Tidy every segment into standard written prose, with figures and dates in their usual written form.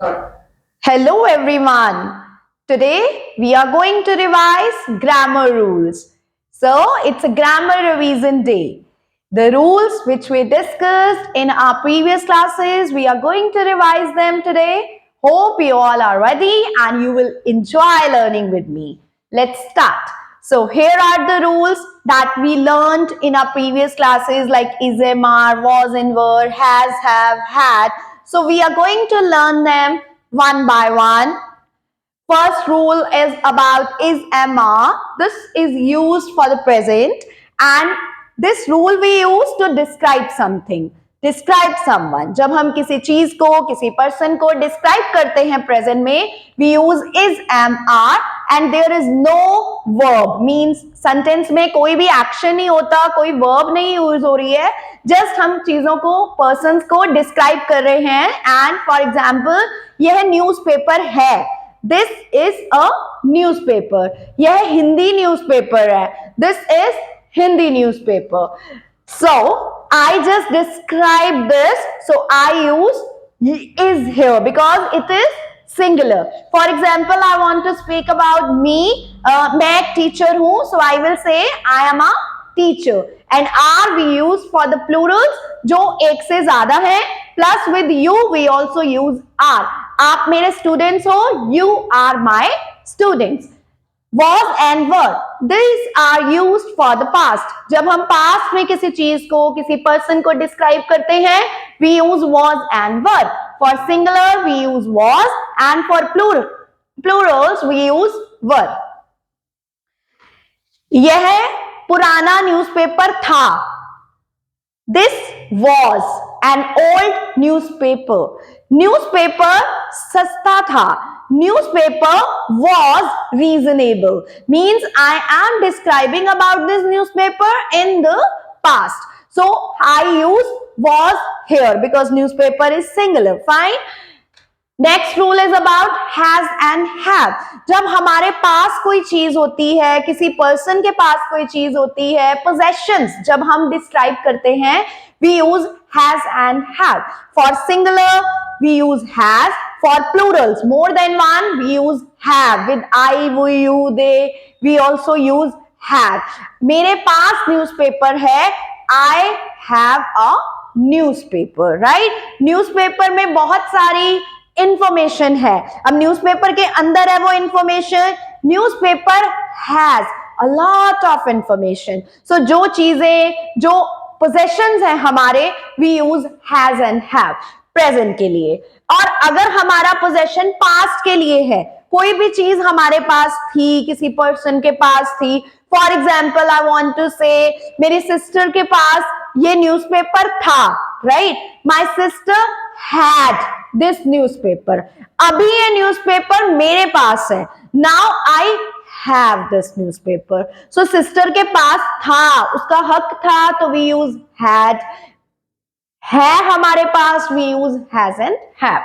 Hello everyone. Today we are going to revise grammar rules. So it's a grammar revision day. The rules which we discussed in our previous classes, we are going to revise them today. Hope you all are ready and you will enjoy learning with me. Let's start. So here are the rules that we learned in our previous classes like is, am, are, was, and were, has, have, had. So we are going to learn them one by one. First rule is about is, am, are. This is used for the present and this rule we use to describe something. Describe someone. जब हम किसी चीज को किसी person को describe करते हैं present में we use is, am, are and there is no verb. Means sentence में कोई भी एक्शन नहीं होता, कोई वर्ब नहीं यूज हो रही है, जस्ट हम चीजों को पर्सन्स को डिस्क्राइब कर रहे हैं. एंड फॉर एग्जाम्पल यह न्यूज़पेपर है. This is a newspaper. यह हिंदी न्यूज़पेपर है. This is Hindi newspaper. So I just describe this, so I use is here because it is singular. For example, I want to speak about me. मैं एक teacher हूँ, so I will say I am a teacher. And are we use for the plurals जो एक से ज्यादा है. Plus with you we also use are. आप मेरे students हो, you are my students. Was and were, these are used for the past. जब हम past में किसी चीज को किसी person को describe करते हैं we use was and were. For singular we use was and for plurals we use were. यह पुराना न्यूज़पेपर था. This was an old newspaper. Newspaper सस्ता था. Newspaper was reasonable. Means I am describing about this newspaper in the past. So I use was here because newspaper is singular. Fine. Next rule is about has and have. जब हमारे पास कोई चीज होती है, किसी person के पास कोई चीज होती है, पोजेशंस जब हम डिस्क्राइब करते हैं we use has and have. For singular we use has. For plurals more than one we use have. With I, we, you, they we also use have. मेरे पास न्यूज़पेपर है. I have a newspaper. Right. Newspaper में बहुत सारी information है. अब newspaper के अंदर है वो information. Newspaper has a lot of information. So जो चीजें, जो पोजेशंस हैं हमारे we use has and have present के लिए. और अगर हमारा पोजेशन पास्ट के लिए है, कोई भी चीज हमारे पास थी, किसी पर्सन के पास थी. For example I want to say मेरी सिस्टर के पास ये न्यूज़पेपर था. Right. My sister had this newspaper. अभी ये न्यूज़पेपर मेरे पास है. Now I have this newspaper. So sister के पास था, उसका हक था, तो वी यूज हैड. है हमारे पास we use has and have.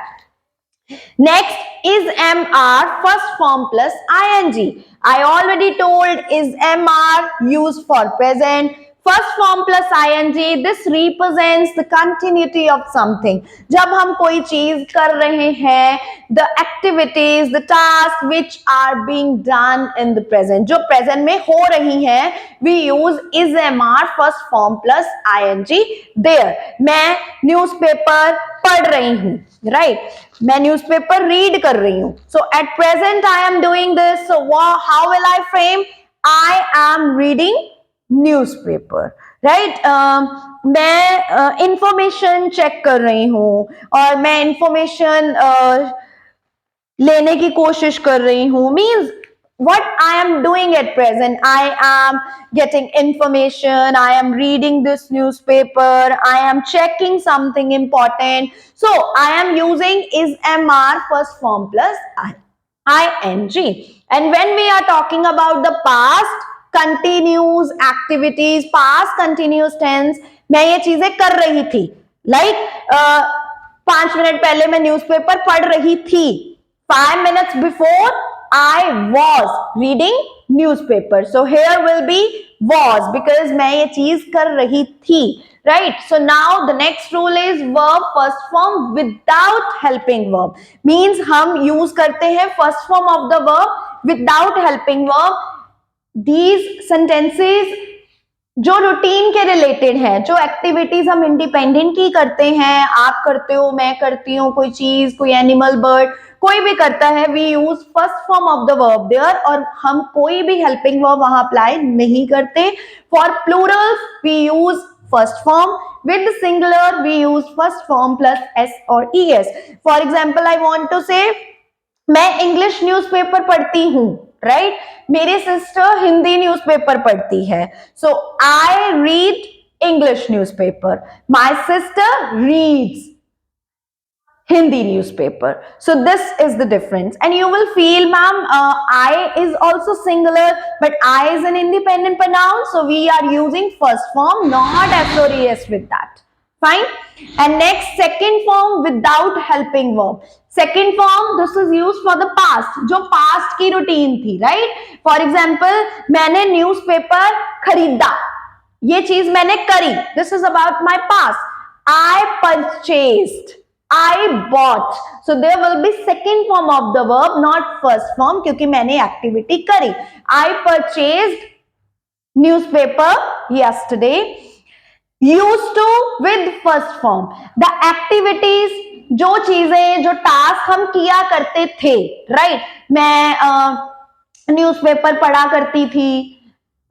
Next is, am, are, first form plus ing. I already told is, am, are used for present. First form plus ing, this represents the continuity of something. जब हम कोई चीज कर रहे हैं, the activities, the tasks which are being done in the present, जो present में हो रही हैं, we use is, am, are, first form plus ing there. मैं न्यूज़पेपर पढ़ रही हूँ. राइट. मैं न्यूज़पेपर रीड कर रही हूँ. So at present I am doing this. So how will I frame? I am reading newspaper. Right. मैं information check कर रही हूँ और मैं इंफॉर्मेशन लेने की कोशिश कर रही हूँ. Means what I am doing at present, I am getting information, I am reading this newspaper, I am checking something important. So I am using is, am, are, first form plus ing. And when we are talking about the past continuous activities, past continuous tense, मैं ये चीजें कर रही थी. Like 5 minute पहले मैं newspaper पढ़ रही थी. 5 minutes before I was reading newspaper. So here will be was, because मैं ये चीज कर रही थी, right? So now the next rule is verb first form without helping verb, means हम use करते हैं first form of the verb without helping verb. These sentences जो रूटीन के रिलेटेड है, जो एक्टिविटीज हम इंडिपेंडेंटली करते हैं, आप करते हो, मैं करती हूँ, कोई चीज, कोई एनिमल, बर्ड, कोई भी करता है, we use first form of the verb there, और हम कोई भी हेल्पिंग वर्ब वहां अप्लाई नहीं करते. For plurals we use first form, with singular we use first form plus s or es. For example, I want to say मैं English newspaper पढ़ती हूँ, राइट? मेरी सिस्टर हिंदी न्यूज़पेपर पढ़ती है, so I read English newspaper, my sister reads Hindi newspaper. So this is the difference, and you will feel, ma'am, I is also singular, but I is an independent pronoun, so we are using first form, not s or es with that. Fine. And next, second form without helping verb. Second form, this is used for the past, जो past की routine थी, right? For example, मैंने newspaper खरीदा, ये चीज मैंने करी. This is about my past. I purchased, I bought. So there will be second form of the verb, not first form, क्योंकि मैंने activity करी. I purchased newspaper yesterday. Used to with first form. The activities, जो चीजें, जो task हम किया करते थे, राइट? मैं न्यूज़पेपर पढ़ा करती थी,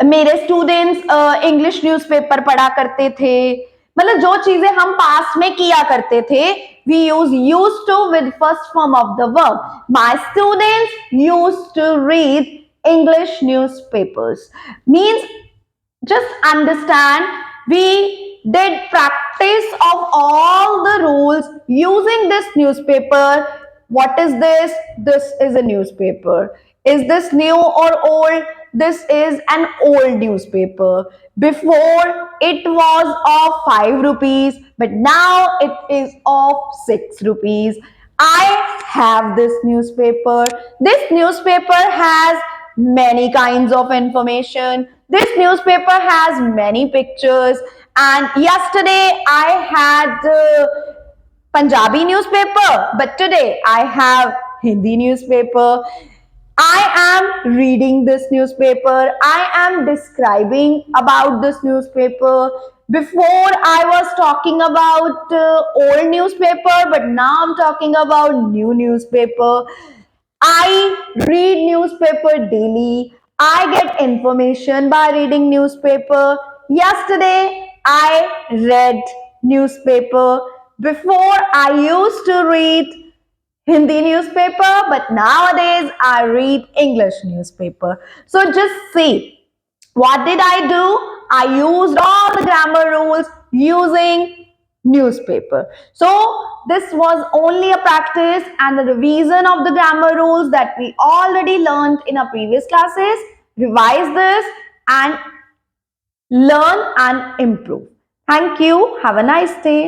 मेरे स्टूडेंट्स इंग्लिश न्यूज़पेपर पढ़ा करते थे, मतलब जो चीजें हम पास्ट में किया करते थे, we use used to with first form of the verb. My students used to read English newspapers. Means just understand, we did practice of all the rules using this newspaper. What is this? This is a newspaper. Is this new or old? This is an old newspaper. Before it was of 5 rupees, but now it is of 6 rupees. I have this newspaper. This newspaper has many kinds of information. This newspaper has many pictures, and yesterday I had Punjabi newspaper, but today I have Hindi newspaper. I am reading this newspaper. I am describing about this newspaper. Before I was talking about old newspaper, but now I'm talking about new newspaper. I read newspaper daily. I get information by reading newspaper. Yesterday, I read newspaper. Before, I used to read Hindi newspaper, but nowadays I read English newspaper. So just see, what did I do? I used all the grammar rules using newspaper. So this was only a practice and the revision of the grammar rules that we already learned in our previous classes. Revise this and learn and improve. Thank you. Have a nice day.